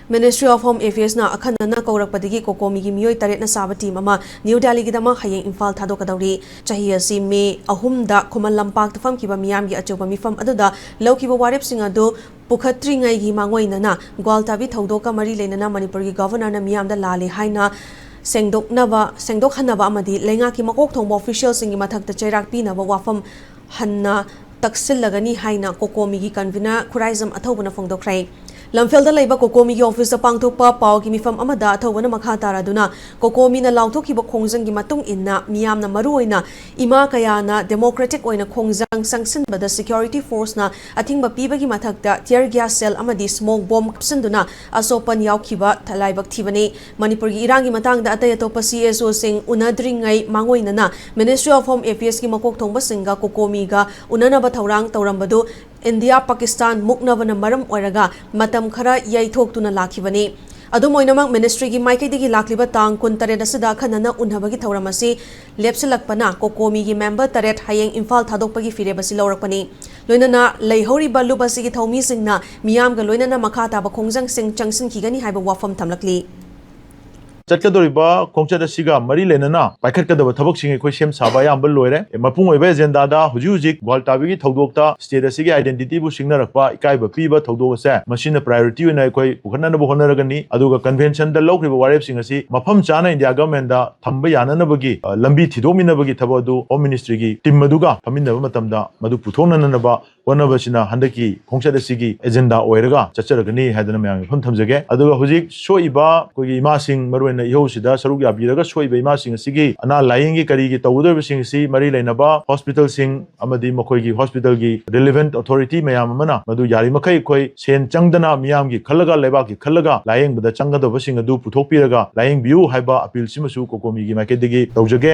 Ministry of Home Affairs na akhanana kaurakpadagi kokomi gi miyoi taretna saba team ama New Delhi gidama hayeng Imphal thadokadauri chahi asi May 3 da Khuman Lampak tafam kiba miyam gi achoba mifam aduda lawkiba warep singa do pukhatri ngai gi mangoinana Gwaltabi thaudoka mari leinana Manipur gi governor na miyam da lale haina sengdokhanaba amadi lenga ki makok thongba official singi mathakta chairak pinaba wafam hanna taksilagani haina kokomi gi convener Khuraizam athobana phongdokrai Lamfelda laiba kokomi gi office pangthokpa pau gi mifam amada athobana makha taraduna kokomi na lauthokiba khongjang gi matung inna miyamna maruoina ima kayana democratic oina khongjang sangsinbada security force na athingba piba gi mathakta tear gas cell amadi smoke bomb kapsinduna asopan yaukhiba thalaibak thibani Manipur gi irangi matangda atay atopa CSO sing unadringai mangoina na Ministry of Home Affairs gi makok thongba singa kokomi ga unanaba thaurang taurambadu India Pakistan muknavana maram oiraga matam khara yaithok tuna lakhibani adumoinamang ministry gi maikaidigi lakliba tang kun taret asida khanana unhabagi thauramasi lepsilakpana kokomi gi member taret hayeng Imphal thadokpagi firebasi lawrakpani loinana leihori balubasi gi thomi singna miyam ga loinana makha taba khongjang sing changsin khigani haiba wafam thamlakli चटकदोरिबा खोंगचत असिगा मरी लेनना पाइखटकदब थबक सिंग खoi same साबा याम लोइरे मपुंग ओइबे agenda दा हुजि हुजिक ग्वालटाबी gi थौदोकता state असिगे identity बु सिंगनरकपा इकाइबा पीबा थौदोक से मसिन priority ओइना खoi उखनना बु होनरगनी अदुगा convention दा लौखरिबा वारेप सिंग असि मफम चाना इंडिया गवर्नमेंट दा थंबा याननबगी लंबी थिदोमिनबगी थबदु होम मिनिस्ट्री gi टीम मदुगा फमिनबा मतमदा मदु पुथोनननबा वनबसिना हंदकी खोंगचत असिगी एजेंडा ओइरगा चचरगनी हादना मयाम फम थमजगे अदुगा हुजिक सोइबा कोगी इमा सिंग मरुना इहोसिदा सरुक याबीरगा सोइबा इमा सिंग असिगी अना लायंगी करीगी तौदब सिंग सि मरी लेनबा हॉस्पिटल सिंग अमदी मखोइगी हॉस्पिटल गी रिलेवेंट अथॉरिटी मयाम मना मदु यारी मखै खोइ सेन चंगदना मियाम गी खलगा लेबा गी खलगा लायंग बदा चंगदब सिंग अदु पुथोकपीरगा लायंग बियु हाइबा अपील सिमसु कोकोमी गी मार्केट दिगी तौजगे।